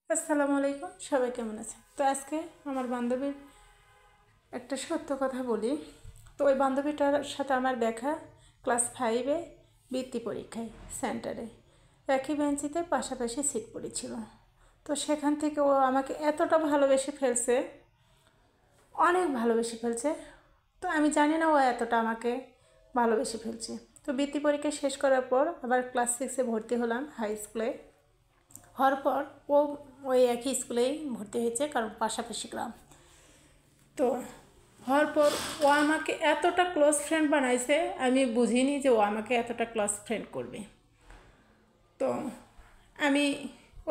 আসসালামু আলাইকুম, সবাই কেমন আছে? তো আজকে আমার বান্ধবীর একটা সত্য কথা বলি। তো ওই বান্ধবীটার সাথে আমার দেখা ক্লাস 5-এ বৃত্তি পরীক্ষায় সেন্টারে একই বেঞ্চিতে পাশাপাশি সিট পড়েছিল। তো সেখান থেকে ও আমাকে এতটা ভালোবেসে ফেলছে, অনেক ভালোবেসে ফেলছে। তো আমি জানি না ও এতটা আমাকে ভালোবেসে ফেলছে। তো বৃত্তি পরীক্ষা শেষ করার পর আবার ক্লাস 6-এ ভর্তি হলাম হাই স্কুলে। হওয়ার পর ও ওই একই স্কুলেই ভর্তি হয়েছে, কারণ পাশাপাশি গ্রাম। তো হওয়ার পর ও আমাকে এতটা ক্লোজ ফ্রেন্ড বানাইছে, আমি বুঝিনি যে ও আমাকে এতটা ক্লোজ ফ্রেন্ড করবে। তো আমি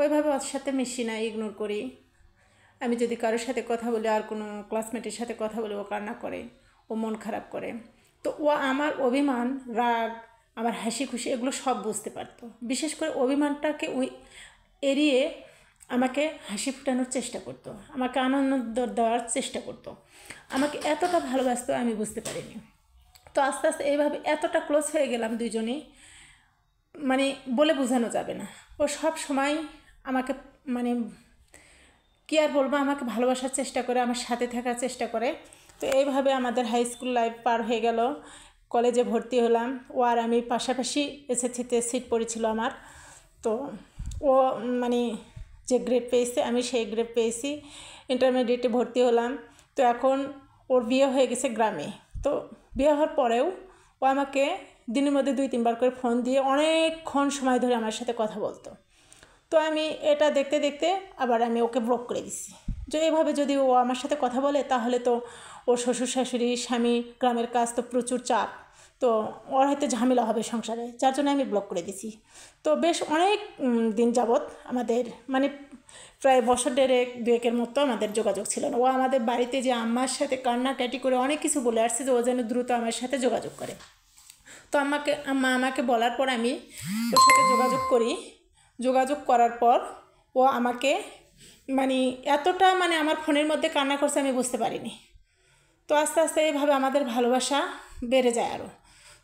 ওইভাবে ওর সাথে মিশি না, ইগনোর করি। আমি যদি কারোর সাথে কথা বলি, আর কোনো ক্লাসমেটের সাথে কথা বলে ও কান্না করে, ও মন খারাপ করে। তো ও আমার অভিমান, রাগ, আমার হাসি খুশি এগুলো সব বুঝতে পারতো। বিশেষ করে অভিমানটাকে ওই এড়িয়ে আমাকে হাসি ফোটানোর চেষ্টা করতো, আমাকে আনন্দ দেওয়ার চেষ্টা করতো, আমাকে এতটা ভালোবাসতো আমি বুঝতে পারিনি। তো আস্তে আস্তে এইভাবে এতটা ক্লোজ হয়ে গেলাম দুজনেই, মানে বলে বোঝানো যাবে না। ও সব সময় আমাকে, মানে কী আর বলবো, আমাকে ভালোবাসার চেষ্টা করে, আমার সাথে থাকার চেষ্টা করে। তো এইভাবে আমাদের হাই স্কুল লাইফ পার হয়ে গেল। কলেজে ভর্তি হলাম, ও আর আমি পাশাপাশি এসএসসিতে সিট পড়েছিল আমার। তো ও মানে যে গ্রেড পেয়েছে আমি সেই গ্রেড পেয়েছি। ইন্টারমিডিয়েটে ভর্তি হলাম। তো এখন ওর বিয়ে হয়ে গেছে গ্রামে। তো বিয়ে হওয়ার পরেও ও আমাকে দিনের মধ্যে 2-3 বার করে ফোন দিয়ে অনেকক্ষণ সময় ধরে আমার সাথে কথা বলতো। তো আমি এটা দেখতে দেখতে আবার আমি ওকে ব্লক করে দিছি, যে এভাবে যদি ও আমার সাথে কথা বলে তাহলে তো ওর শ্বশুর শাশুড়ি, স্বামী, গ্রামের কাজ, তো প্রচুর চাপ, তো ওর হয়তো ঝামেলা হবে সংসারে, যার জন্য আমি ব্লক করে দিছি। তো বেশ অনেক দিন যাবৎ আমাদের, মানে প্রায় বছর 1.5-2-এর মতো আমাদের যোগাযোগ ছিল না। ও আমাদের বাড়িতে যে আম্মার সাথে কান্নাকাটি করে অনেক কিছু বলে আসছে যে ও যেন দ্রুত আমার সাথে যোগাযোগ করে। তো আম্মা আমাকে বলার পর আমি ওর সাথে যোগাযোগ করি। যোগাযোগ করার পর ও আমাকে, মানে এতটা, মানে আমার ফোনের মধ্যে কান্না করছে আমি বুঝতে পারিনি। তো আস্তে আস্তে এইভাবে আমাদের ভালোবাসা বেড়ে যায় আরও।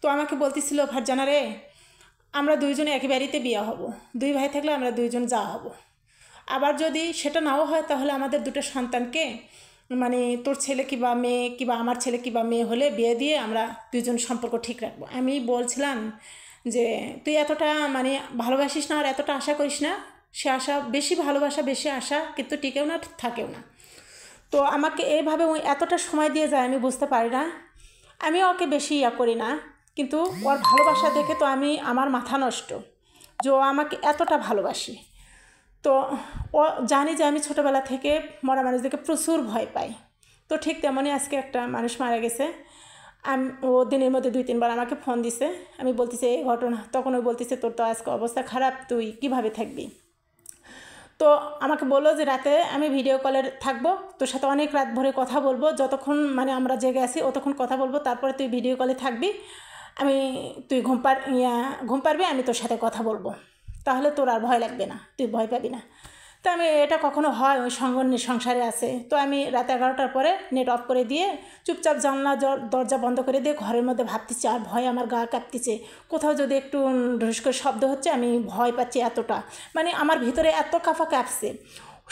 তো আমাকে বলতেছিল, ফারজানা রে, আমরা দুইজনে একই বাড়িতে বিয়ে হব, 2 ভাই থাকলে আমরা 2জন যা হব। আবার যদি সেটা নাও হয় তাহলে আমাদের 2টো সন্তানকে, মানে তোর ছেলে কিংবা মেয়ে কিংবা আমার ছেলে কিংবা মেয়ে হলে বিয়ে দিয়ে আমরা 2জন সম্পর্ক ঠিক রাখবো। আমি বলছিলাম যে তুই এতটা, মানে ভালোবাসিস না আর এতটা আশা করিস না। সে আশা, বেশি ভালোবাসা বেশি আশা কিন্তু টিকেও না, থাকেও না। তো আমাকে এইভাবে ওই এতটা সময় দিয়ে যায় আমি বুঝতে পারি না। আমি ওকে বেশি করি না, কিন্তু ওর ভালোবাসা দেখে তো আমার মাথা নষ্ট যে ও আমাকে এতটা ভালোবাসে। তো ও জানি যে আমি ছোটোবেলা থেকে মরা মানুষদেরকে প্রচুর ভয় পাই। তো ঠিক তেমনই আজকে একটা মানুষ মারা গেছে। ও দিনের মধ্যে 2-3 বার আমাকে ফোন দিছে। আমি বলতেছি এই ঘটনা, তখন ও বলতেছে তোর তো আজকে অবস্থা খারাপ, তুই কীভাবে থাকবি। তো আমাকে বললো যে রাতে আমি ভিডিও কলে থাকবো, তোর সাথে অনেক রাত ভরে কথা বলবো, যতক্ষণ মানে আমরা জেগে আছি অতক্ষণ কথা বলবো, তারপরে তুই ভিডিও কলে থাকবি, তুই ঘুম পারবি, আমি তোর সাথে কথা বলবো, তাহলে তোর আর ভয় লাগবে না, তুই ভয় পাবি না। তো আমি, এটা কখনো হয়, ওই সংসারে আছে। তো আমি রাত 11টার পরে নেট অফ করে দিয়ে চুপচাপ জানলা দরজা বন্ধ করে দিয়ে ঘরের মধ্যে ভাবতেছি, আর ভয় আমার গা কাঁপতেছে। কোথাও যদি একটু ঢুস করে শব্দ হচ্ছে আমি ভয় পাচ্ছি এতটা, মানে আমার ভিতরে এত কাঁপছে।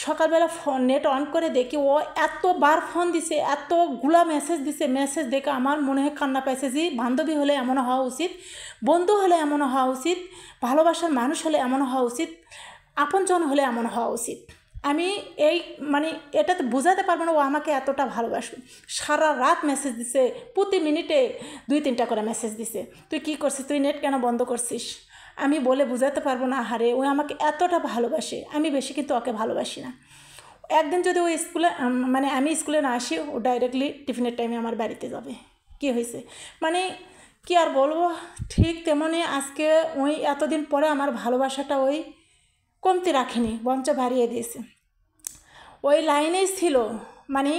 সকালবেলা নেট অন করে দেখি ও এতবার ফোন দিছে, এতগুলা মেসেজ দিছে। মেসেজ দেখে আমার মনে হয় কান্না পাইছে, যে বান্ধবী হলে এমন হওয়া উচিত, বন্ধু হলে এমন হওয়া উচিত, ভালোবাসার মানুষ হলে এমন হওয়া উচিত, আপনজন হলে এমন হওয়া উচিত। আমি এই, মানে এটাতে বোঝাতে পারবো না ও আমাকে এতটা ভালোবাসে। সারা রাত মেসেজ দিছে, প্রতি মিনিটে 2-3টা করে মেসেজ দিছে, তুই কী করছিস, তুই নেট কেন বন্ধ করছিস। আমি বলে বোঝাতে পারবো না, হারে ও আমাকে এতটা ভালোবাসে। আমি বেশি কিন্তু ওকে ভালোবাসি না। একদিন যদি ও স্কুলে, মানে আমি স্কুলে না আসি, ও ডাইরেক্টলি টিফিনের টাইমে আমার বাড়িতে যাবে। কী হয়েছে, মানে কি আর বলবো। ঠিক তেমনি আজকে ওই এতদিন পরে আমার ভালোবাসাটা ওই কমতি রাখেনি, বঞ্চ বাড়িয়ে দিয়েছে। ওই লাইনেই ছিল, মানে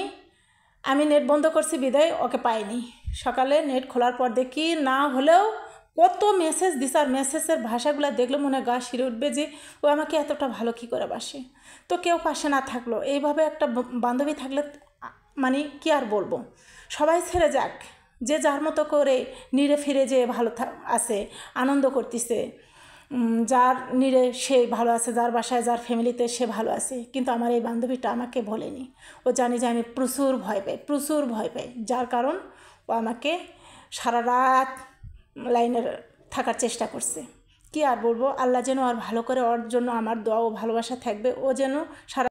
আমি নেট বন্ধ করছি বিদায় ওকে পাইনি। সকালে নেট খোলার পর দেখি না হলেও কত মেসেজ দিছে, আর মেসেজের ভাষাগুলো দেখলে মনে গা শিরে উঠবে যে ও আমাকে এতটা ভালো কী করে বাসে। তো কেউ পাশে না থাকলো, এইভাবে একটা বান্ধবী থাকলে, মানে কি আর বলবো, সবাই ছেড়ে যাক, যে যার মতো করে নিরে ফিরে যে ভালো আছে, আনন্দ করতেছে। যার নিরে সে ভালো আছে, যার বাসায় যার ফ্যামিলিতে সে ভালো আছে, কিন্তু আমার এই বান্ধবীটা আমাকে বলেনি। ও জানে যে আমি প্রচুর ভয় পাই, যার কারণ ও আমাকে সারা রাত লাইনে থাকার চেষ্টা করছে। কি আর বলবো, আল্লাহ যেন আর ভালো করে, ওর জন্য আমার দোয়া ও ভালোবাসা থাকবে। ও যেন সারা